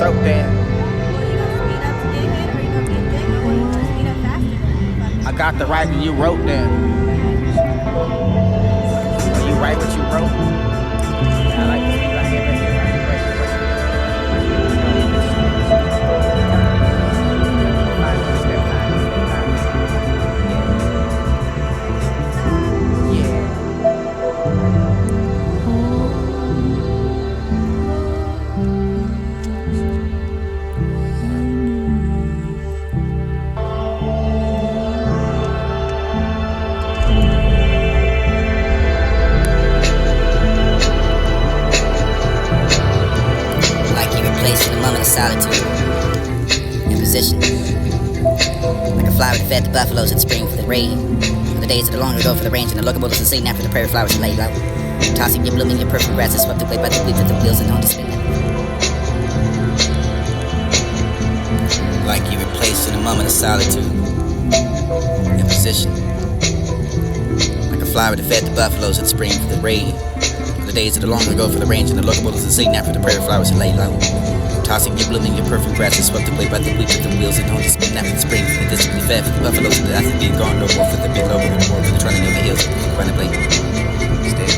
wrote then. Well, you gonna speed up to get hit, or you gonna get hit, or you gonna speed up faster than I got the right and you wrote then. Well, you write what you wrote. Yeah, I like to speak like it. Placed in a moment of solitude, in position, like a flower that fed the buffaloes in spring for the rain, for the days of the long ago for the range, and the lookable is unseen after the prairie flowers lay low, tossing your blooming, your perfect grasses swept away by the weep of the wheels and on to spin. Like you were placed in a moment of solitude, in position, like a flower that fed the buffaloes in spring for the rain, for the days of the long ago for the range, and the lookable is unseen after the prairie flowers lay low. Tossing your blooming, your perfect grasses swept away by the weep of the wheels and on to spin after the spring. For the distantly fed for the buffaloes, but after being gone no more for the big low, no more for the trunning of the hills. Find a blade. Stay.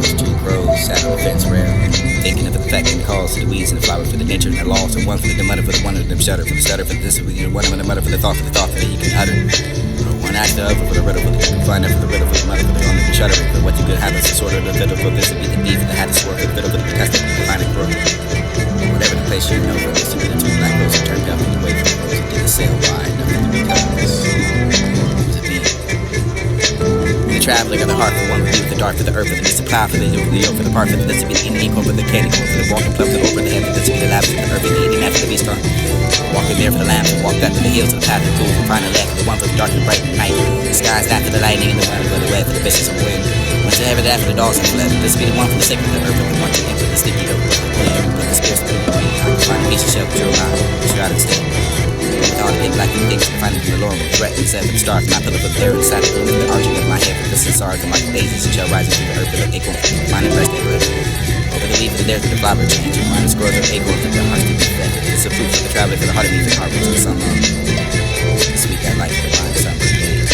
Those two crows sat on the fence rail, thinking of the effect and cause of the weeds and the flowers for the nature and the laws. And one for the mother for the one of them shudder, for the stutter for the this, one of the mother for the thought that he can utter. One act the other for the riddle, for the find out for the riddle, for the mother, for the one the shuddering, for what you good habits, the sort of the fiddle, for this to be the beef, and the hat is for the fiddle, for the test, the find it crook. Whatever the place you know, for this to be the two black roses turned up and away from the rose, and did the sail wide, nothing to be covers. Was it being? And the traveling of the heart for one with the dark for the earth, for the mist of cloud, for the yoke, for the part, for the this to be the Indian corn, for the candy corn, for the walking plum, for the over the head, for this to be the lavish, for the earth, and the eating after the beast on. Walking there for the lambs, and walked after the hills, to the path of cool, for find a left, the one for the dark and bright night. The skies after the lightning, and the one for the web, for the biscuits of wind. Went to heaven after the dogs and fled. This be the one for the sacred, the earth, and the one to enter the sticky dope. Put the spirits through the rain. I can find a piece of shell, but you're not. You're out of state. With all the big black things, and finally the Lord with threat and set for the stars. My pillow for the air inside the room, the arching of my head, for this is stars, and like the daisies, and shell rising through the earth, with the acorn, mine and breast, they live. Over the leaf of the there to the flower change, and mine is scores of acorns, and the hearts to be fed. It's a food for the traveler, for the heart of me, and heart for some sweet that light for the mind, summer day.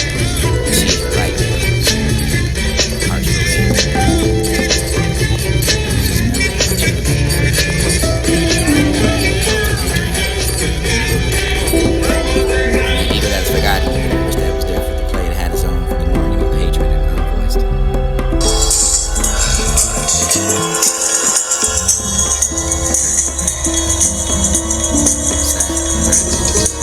She is the right heart for rain. Even that is forgotten, I wish that was there for the play that had its own for the morning of hatred and unvoiced. Rejoicing, my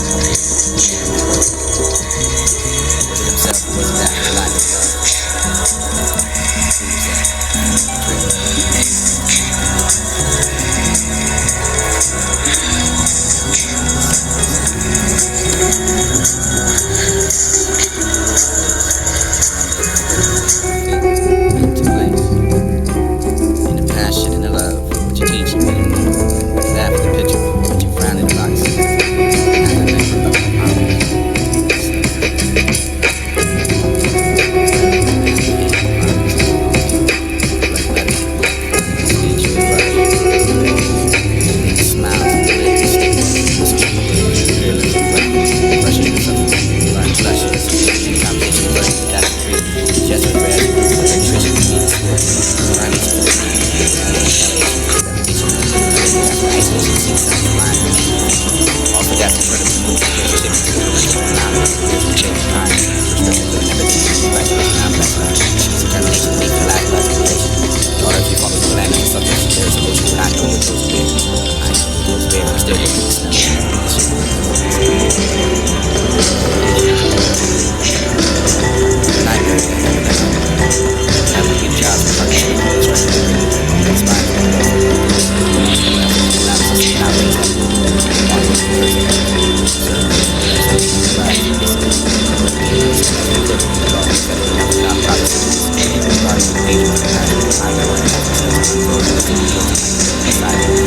head,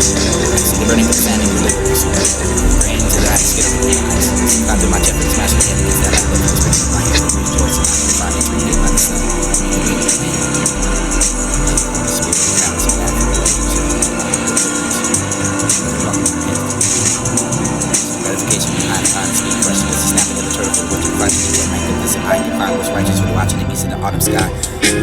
rejoicing, my head, breeze in the autumn sky.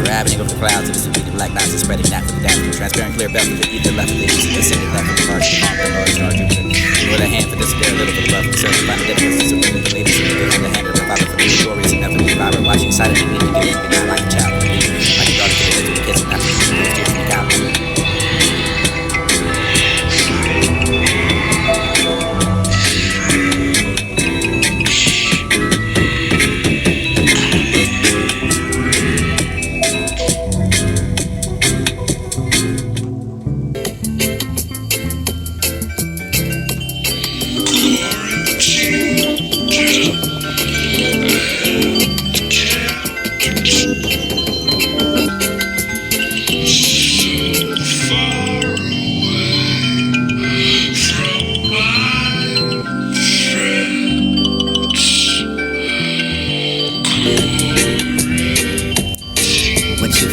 Ravening over the clouds, and this will be the black nights and spreading that for the down. Transparent clear belt for the either left of the east, ascended left of the large palm, the Lord star Jupiter. With a hand for this, there a little for the love, the search, find the difference, to surrender the latest, and the hand of the father for the glorious, and nothing but the watching silently, need to get in, not like a child, like a daughter to the little kids, and not to the tears from the cow.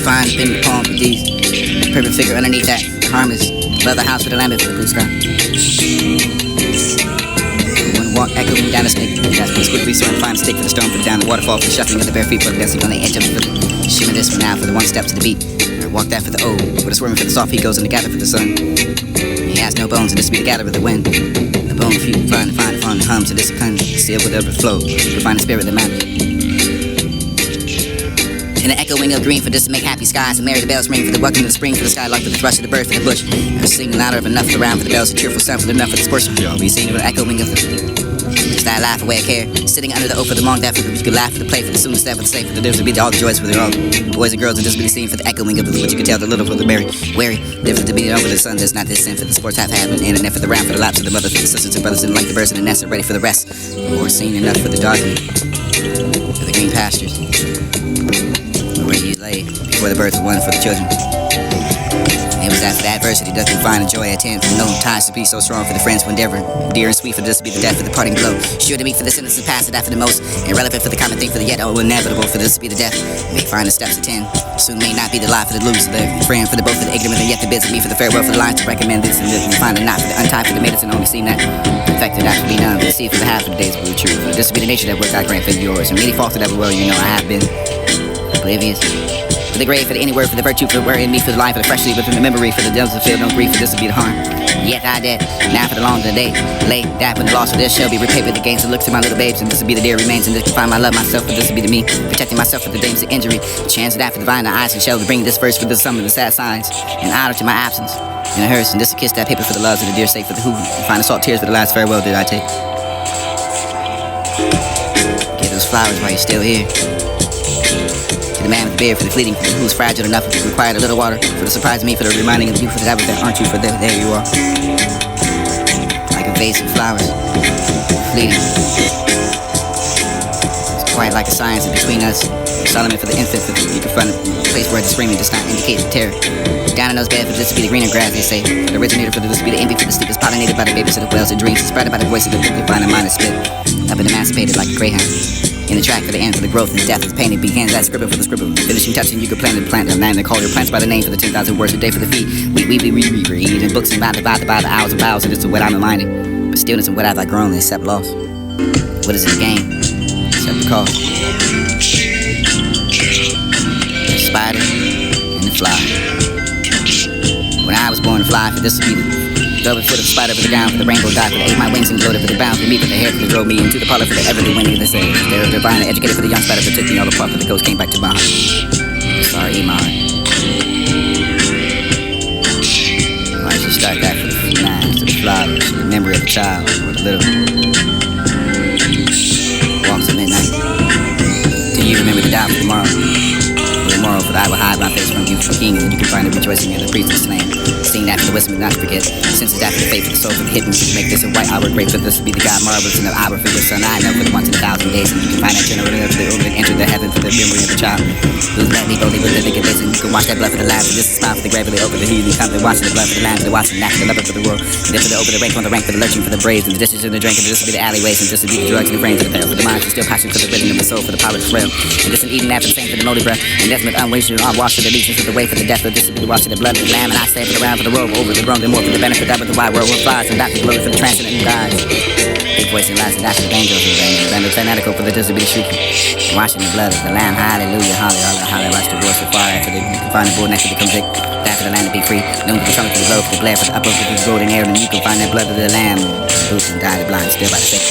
Find up in the palm of these. Perfect figure underneath that. Harmless. Above the house with a lambent for the blue sky. One walk echoing down the snake. That's been squiggly, so I'm fine stick for the stone, put it down the waterfall for the shuffling of the bare feet, for the dancing on the edge of it, for the shimmer this one now, for the one step to the beat. Or walk that for the O, for the swerving for the soft, he goes in the gather for the sun. He has no bones, and this will be the gather of the wind. The bone feet find the hums of this kind, sealed with overflow. You can find the spirit that matters. In the echoing of green, for this to make happy skies, and Mary the bells ring for the welcome of the spring, for the skylark, for the thrush of the bird, for the bush. And singing louder of enough for the round, for the bells, a cheerful sound, for the enough for the sports. We sing with the echoing of the style, laugh away a care. Sitting under the oak for the long that, for the you could laugh for the play, for the soonest step, for the safe, for the difference will be all the joys for their own. Boys and girls are just be seen for the echoing of the what you can tell the little for the merry, wary. Different to be over the sun, there's not this sin for the sports half having, and for the round, for the laps of the mother, for the sisters and brothers, and like the birds in the nest are ready for the rest. More seen enough for the darkening, for the green pastures. Where you lay before the birth of one for the children. It was after the adversity does we find a joy at 10. From no ties to be so strong for the friends who endeavor. Dear and sweet for this to be the death for the parting blow. Sure to be for the sentence to pass it after the most. Irrelevant for the common thing for the yet inevitable for this to be the death. May find the steps at 10. Soon may not be the lie for the loose. The friend for the both for the ignorant and yet the bids of me for the farewell for the lines to recommend this and this. And find the knot for the untied for the medicine only seem that perfected after be none. But see for the half of the days will be true. This will be the nature that work I grant for yours. And many faults that ever well you know I have been oblivious. For the grave, for the any word, for the virtue, for the word in me, for the life, for the fresh sleep, within the memory, for the devils to feel no grief, for this will be the harm. Yet I did, now for the long of the day, late, that when the loss of this shall be repaid with the gains and look to my little babes, and this will be the dear remains, and this can find my love myself, for this will be the me, protecting myself for the dames of injury, chance of that for divine the eyes and shall bring this verse for the sum of the sad signs, and honor to my absence, and a hearse, and this will kiss that paper for the loves of the dear sake, for the who, and find the salt tears for the last farewell did I take. Give those flowers while you're still here. The man with the beard for the fleeting, for the who's fragile enough to require a little water, for the surprise of me, for the reminding of you, for the that aren't you, for there you are. Like a vase of flowers, fleeting. It's quite like a science in between us. Solomon for the infant, for the you can find a place where the screaming does not indicate the terror. Down in those beds for this to be the greener grass, they say. For the originator, for this to be the envy, for the sleep is pollinated by the babies of the whales of dreams, spread by the voice of the divine and mind is split. Up and emancipated like a greyhound. In the track for the end, for the growth and the death of the pain, it begins that scribble for the scribble. Finishing touching, you could plant and plant and land and call your plants by the name for the 10,000 words a day for the feet. We read in books and by the hours and vows, and it's to what I'm reminded. But stillness and what have I grown except loss? What is it again? Except the cost. The spider and the fly. When I was born to fly, for this to be the double foot of the spider for the down, for the rainbow dot, for the ate my wings and gloated for the bound, for me, for the hair, for the drove me into the parlor, for the ever the winning of the same. They're divine and educated for the young spider, for took me all apart, for the ghost came back to my heart. Sorry, my heart. I should start that for the nines, to the flowers, for the memory of the child, or the little walks at midnight. Till you remember to die for tomorrow. For the moral, for I will hide my face from you, for king, and you can find the rejoicing in the priest and slain. Sing that for the wisdom and not to forget. Since it's that for the faith, for the soul, for the hidden. Make this a white hour great, for this to be the God marvelous and the hour for your son. I know for the once in 1,000 days, and you can find that generator for the over and enter the heaven for the memory of the child. Who's let me boldly with the wicked and you can watch that blood for the lad. For this is smile for the gravely over the heathen. Come to watching the blood for the land, for the watching that for the lover for the world. And then for the over the rank on the rank for the lurching for the braves, and the dishes and the drink, and this will be the alleyways, and this will be the drugs and the brains of the veil. For the mind, for still passion for the rhythm of the soul, for the power of the frail. And this is eating after the same for the moldy breath. And desmond unwasted unwashed for the legions of the way for the death. For this will be the wash of the blood of the lamb. And I say for the round for the road, over the grown, then more for the benefit of the wide world will fly. Some doctors glory for the transcendent gods. Big voice and lies and that's the angels of angels. And the fanatical for the just to be shrieking. Washing the blood of the lamb, hallelujah, hallelujah, hallelujah. Rush to worship far after the find the board next to become victim. Die for the land to be free. Known to be coming for the glow, for the glare, for the upper, for the golden air. And you can find that blood of the lamb. Boots and die the blind, still by the sick.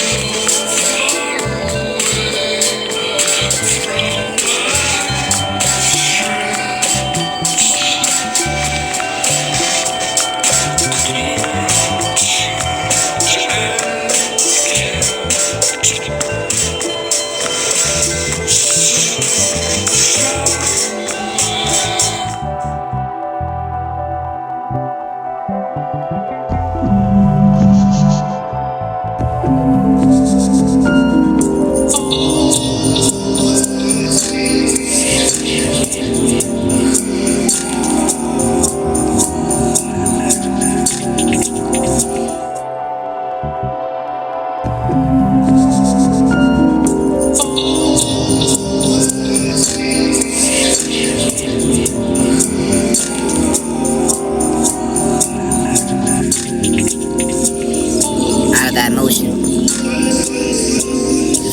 That motion.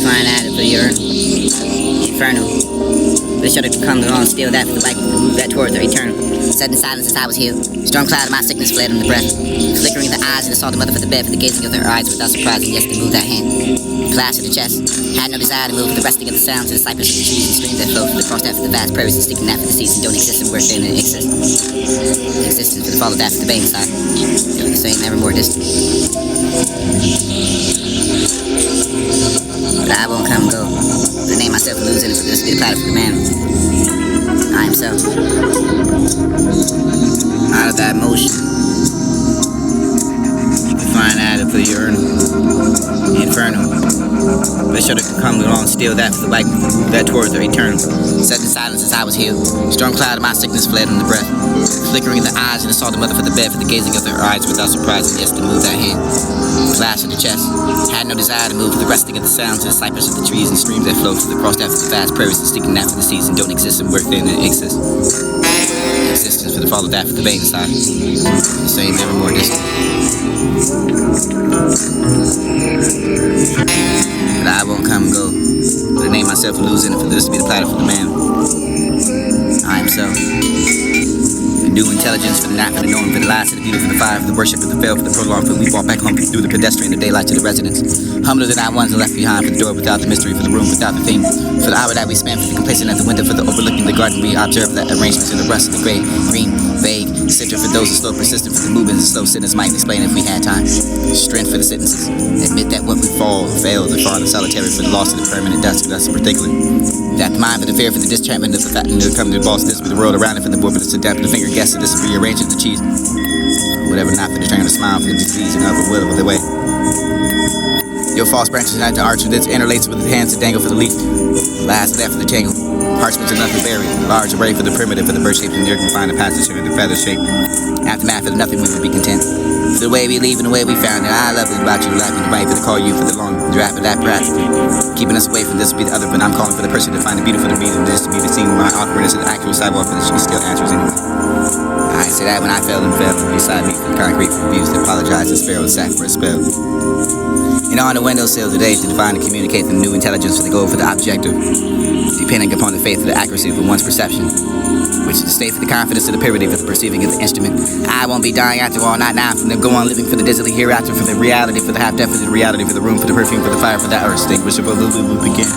Find out for your inferno. But should have come along, steal that for the bike, move that towards the eternal. Sat in silence as I was healed. Storm cloud of my sickness fled in the breath. Flickering the eyes and the salt the mother for the bed, for the gazing of their eyes without surprise, and yes, to move that hand. Clash of the chest. Had no desire to move for the resting of the sound to the cypress of the trees and streams that flow from the cross that for the vast prairies and sticking that for the seas and don't exist and worth in it exist. Existence for the fall of that for the bane side. Doing the same, never more distant. But I won't come and go. To name myself and lose in it for this to be the platter for the man. I am so. Out of that motion. Find out for the inferno. But should have come along, steal that for the bike, move that towards the eternal. Sat in silence as I was healed. Storm cloud of my sickness fled in the breath. Flickering the eyes and the salt the mother for the bed, for the gazing of their eyes without surprise, and yes, to move that hand. Clash of the chest. Had no desire to move for the resting of the sound to the cypress of the trees and streams that flow through the cross that for the vast prairies and sticking that for the seas and don't exist and worth in it exist. Existence for the fall of that for the bane side. The same, never more distant. But I won't come and go. But I name myself and lose in it for this to be the platter for the man. I am so. The new intelligence for the night, for the knowing, for the lies, for the beauty, for the fire, for the worship, for the veil, for the prolong, for we walk back home through the pedestrian, the daylight to the residence. Humbler than I was and left behind, for the door without the mystery, for the room without the theme, for the hour that we spent, for the complacent at the window, for the overlooking the garden we observe, the arrangements in the rust of the gray, green, vague, center for those who slow persistent, for the movements and slow sentence might explain if we had time. Strength for the sentences. Admit that what we fall, fail, the far, the solitary, for the loss of the permanent dust, for us in particular. That the mind for the fear, for the disenchantment of the fat, and the come to the boss, this for the world around it, for the board, for the sit down, for the finger guess, this for rearranging the cheese. Whatever not for the turn of the smile, for the disease and other will of the way. Your false branches not to arch with its interlaced with the hands to dangle for the leaf. Last left for the tangle. Parchments enough to bury. Large array for the primitive, for the bird shapes and the earth can find the passage here in the feather shape. Aftermath for the nothing we would be content. For the way we leave and the way we found it. I love it about you, laughing the right for the call you for the long draft of that breath. Keeping us away from this to be the other, but I'm calling for the person to find the beauty for the reason. This to be the scene, my awkwardness of the actual sidewalk, but she still answers anyway. I say that when I fell and fell beside me for the concrete for views to apologize to sparrow sat for a spell. And on the windowsill today to define and communicate the new intelligence for the goal for the objective, depending upon the faith of the accuracy of one's perception, which is the state for the confidence of the purity for the perceiving of the instrument. I won't be dying after all, not now, from the go on living for the dizzily hereafter, for the reality, for the half death, for the reality, for the room, for the perfume, for the fire, for that earth extinguishable loop again.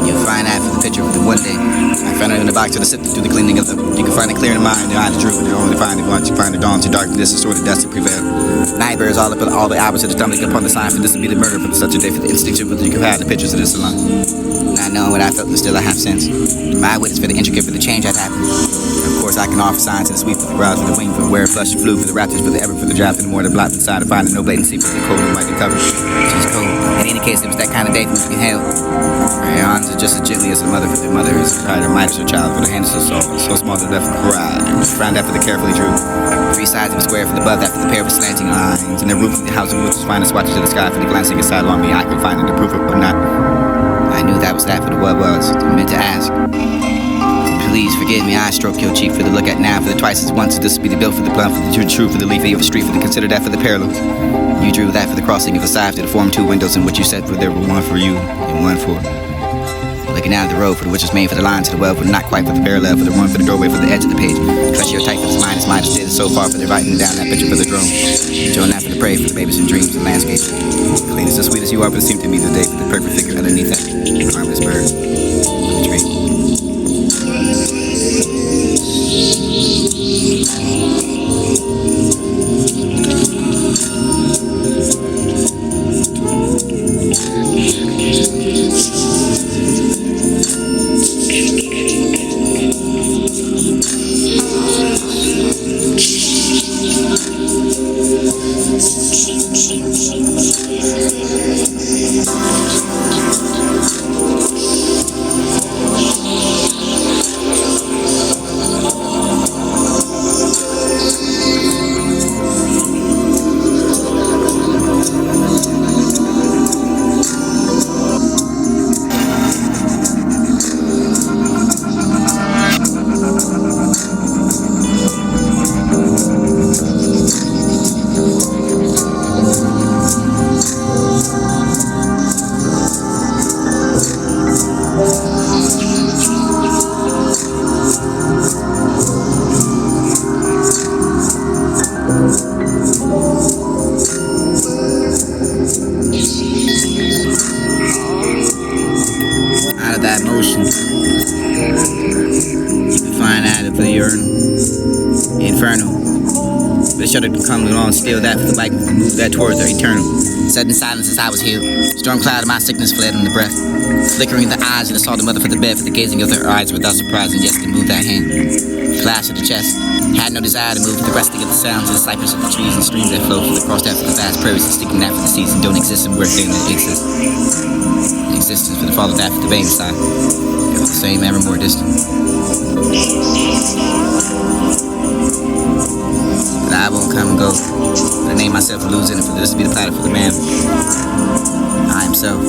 You'll find that for the picture of the one day. I found it in the box of the sifting through the cleaning of the. You can find it clear in the mind, the eyes drew, and you only find it once. You find the dawn to dark, this is sort of dust to prevail. Night bears all up with all the hours of the stumbling upon the sign for this to be the murder for such a day for the instinctive, but you can have the pictures of this alone. Not knowing what I felt, but still I have sense. My witness for the intricate, for the change that happened. Of course, I can offer signs and sweep for the crowds, for the wing, for the wear, flush, flew, for the raptors, for the ever, for the draft, and the more the blot inside, to find no blatancy, for the cold and white cover. She's cold. In any case, it was that kind of day for we can hail. Her arms are just as gently as a mother for the mother is cried, her might is her child, for the hand is so small that left for the cry. Frowned after the carefully drew. Three sides of a square for the above, that for the pair of slanting lines, and the roof of the house of woods was finest watches of the sky for the glancing aside along me. I could find it to prove it or not. I knew that was that for the what was, meant to ask. Please forgive me, I stroke your cheek for the look at now, for the twice as once, this be the bill for the blunt, for the true, for the leafy of the street, for the consider that for the parallel. You drew that for the crossing of the side, to the form two windows in which you said for there were one for you and one for. Looking out of the road for the which was made for the line to the well, for the not quite for the parallel, for the one for the doorway, for the edge of the page. Trust your type for the mine is dead so far for the writing down that picture for the drone. Join that for the prey, for the babies and dreams and landscape. Clean as the sweet as you are, but it seemed to me today for the perfect figure underneath that harmless bird. The tree. Out of that motion, you can find out of the infernal. But sure to come along, steal that for the bike, move that towards the eternal. Sudden silence as I was healed. Storm cloud of my sickness fled on the breath. Flickering the eyes and I saw the mother for the bed, for the gazing of their eyes without surprise, and yes, to move that hand. Flash of the chest. Had no desire to move the resting of the sounds of the cypress of the trees and streams that flow from across that for the vast prairies and sticking that for the season don't exist and work they don't exist. Existence for the fall of that for the vein side. Ever the same, ever more distant. But I won't come and go. But I name myself and lose in it for this to be the platter for the man. I himself.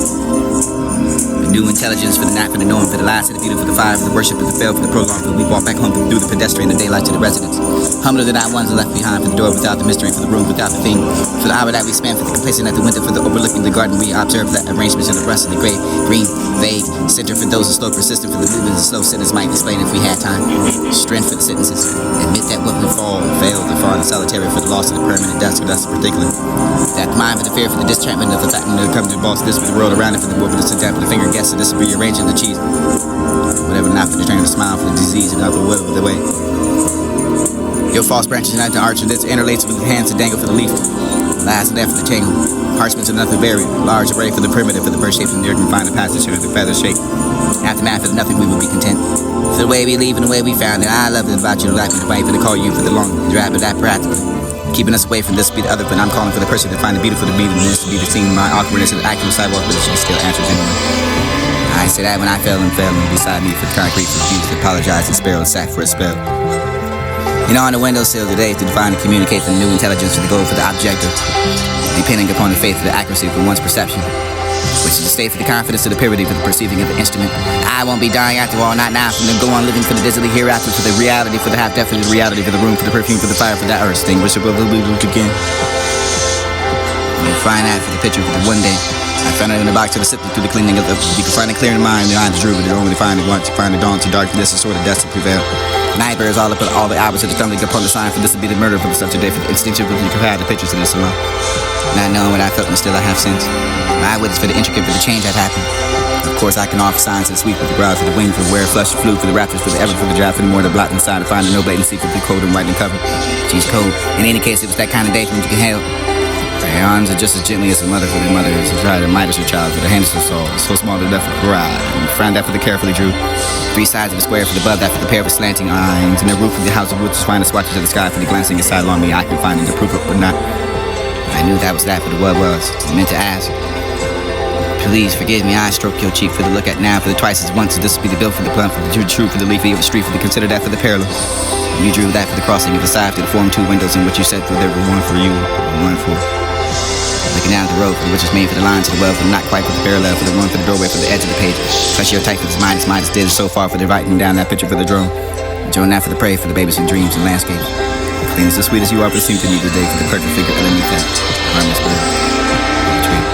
The new intelligence for the not for the knowing, for the lies, for the beauty, for the fire, for the worship, for the fail, for the prolong, for the we walk back home through the pedestrian, the daylight to the residence. Humbler than I ones left behind, for the door without the mystery, for the room without the theme, for the hour that we spend, for the complacent at the window, for the overlooking the garden we observe, the arrangements of the rust and the gray, green, vague, center for those who slow persistent, for the movements of slow sinners might explain if we had time. Strength for the sentences. Admit that what we fall, failed, and far in the solitary, for the loss of the permanent dust, for dust in particular. That mind for the fear, for the disenchantment of the fact that comes to boss, this for the world around it, for the world, for the sit down, for the finger guess, so this will be rearranging the cheese. Whatever, not for the turn of the smile, for the disease, and other will the way. Your false branches unite to arch, and this interlates with the hands to dangle for the leaf. Last left for the tangle. Parchments of nothing buried. Large array for the primitive, for the bird shape, and the earth can find a passage for the feather shape. Aftermath for the nothing, we will be content. For the way we leave and the way we found it, I love it about you, life and the way for the call you for the long, the drab of that practically. Keeping us away from this be the other, but I'm calling for the person to find the beautiful, the beautifulness, to be the scene, my awkwardness, and the actual sidewalk, but she still answers anyway. I say that when I fell and beside me for the concrete, refused to apologize and spare the sack for a spell. You know, on the windowsill today to define and communicate the new intelligence to the goal for the objective, depending upon the faith of the accuracy for one's perception, which is the state for the confidence of the purity for the perceiving of the instrument. I won't be dying after all, not now, from the go on living for the dizzily hereafter, for the reality, for the half-definite reality, for the room, for the perfume, for the fire, for that earth extinguishable, the blue again. You'll find out for the picture for the one day. I found it in the box of the sifting through the cleaning of the. You can find it clear in mind, the eyes drew, but you don't really find it once. You find the dawn to darkness and sort of dust to prevail. Night bears all up at all the hours of the stumbling upon the sign for this to be the murder for the such a day for the instinctive you can have the pictures of this alone. Not knowing what I felt and still I have since. My witness for the intricate for the change that happened. Of course I can offer signs and sweep with the brows for the wing, for the wear, flush, flew, for the raptors, for the ever, for the draft, for the more the blot inside to find no blatant secret, the cold and white and covered. She's cold. In any case, it was that kind of day from which you can hail. Her arms are just as gently as a mother for the mother is. To try to Midas her child, for the hand is so small to death for the bride. And find that for the carefully drew. 3 sides of the square for the above, that for the pair of slanting eyes. And the roof of the house of wood to find the swatches of the sky for the glancing aside along me. I can find the proof of but not. I knew that was that for the what was. I meant to ask. Please forgive me, I stroke your cheek for the look at now, for the twice as once, so this will be the bill for the blunt, for the true, for the leafy of the street, for the consider that for the parallel. You drew that for the crossing of the side, to the form 2 windows in which you said for there were one for you and one for. Looking down at the road for the which is made for the line to the well, for the not quite for the parallel, for the one for the doorway, for the edge of the page. Touch your type for this mind is dead so far for the writing down that picture for the drone. Join that for the prey, for the babies and dreams and landscapes. Things as sweet as you are perceived to me today, for the perfect figure underneath that harmless word. Retreat.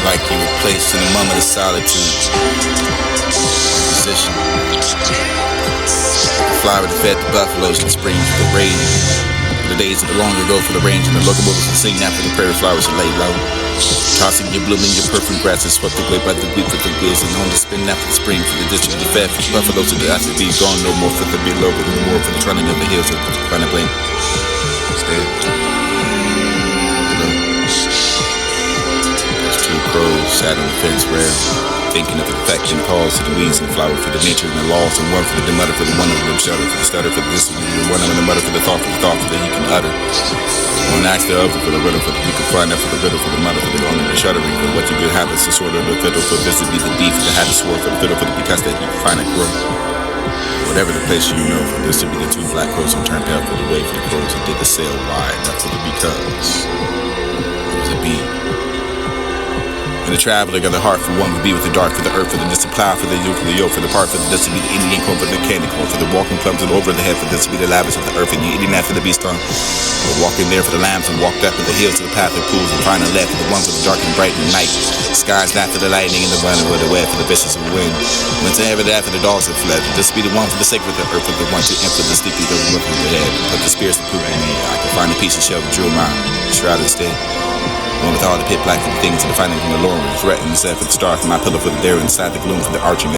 Like you were placed in a moment of solitude. Position. The flower that fed the buffaloes and springs of the rain. The days of the long ago for the range and the locomotives to sing after the prairie flowers are laid low. Tossing your blooming, your perfume grasses swept away by the weep of the wheels and on to spin after the spring for the district of the fed for the buffaloes to the acid be gone no more for the below but no more for the trunning of the hills of the find a blame. Stay. Crows sat on the fence rail, thinking of the affection calls to the weeds and flower for the nature and the laws, and one for the mutter for the one of them shudder for the stutter for the this and one of the mutter for the thought that he can utter. One acts the other for the riddle for the you can find out for the riddle for the mutter for the owner, the shuddering for what you good habits, the sort of the fiddle for this to be the beef, the had to sword for the fiddle for the because that you can find a grow. Whatever the place you know, for this to be the two black crows and turned out for the way for the crows and did the sail wide, not for the because it was a bee. And the traveler of the heart for one would be with the dark for the earth for the distant plow for the youth for the yoke for the part for the this to be the Indian corn for the candy corn for the walking plums and over the head for this to be the lavish of the earth and you eating that for the beast on. But walking there for the lambs and walked up the hills to the path of pools and find a left for the ones with the dark and bright and night. Skies not for the lightning and the running with the web for the vicious of the wind. Went to ever that for the dogs that fled. This be the one for the sake of the earth for the one to enter the sleepy goes looking the head. But the spirits of poop in me. I can find a piece of shell that drew my shroud instead. One with all the pit black for the things and the finding from the Lord, threatening the set for the star for my pillow for the there inside the gloom for the arching.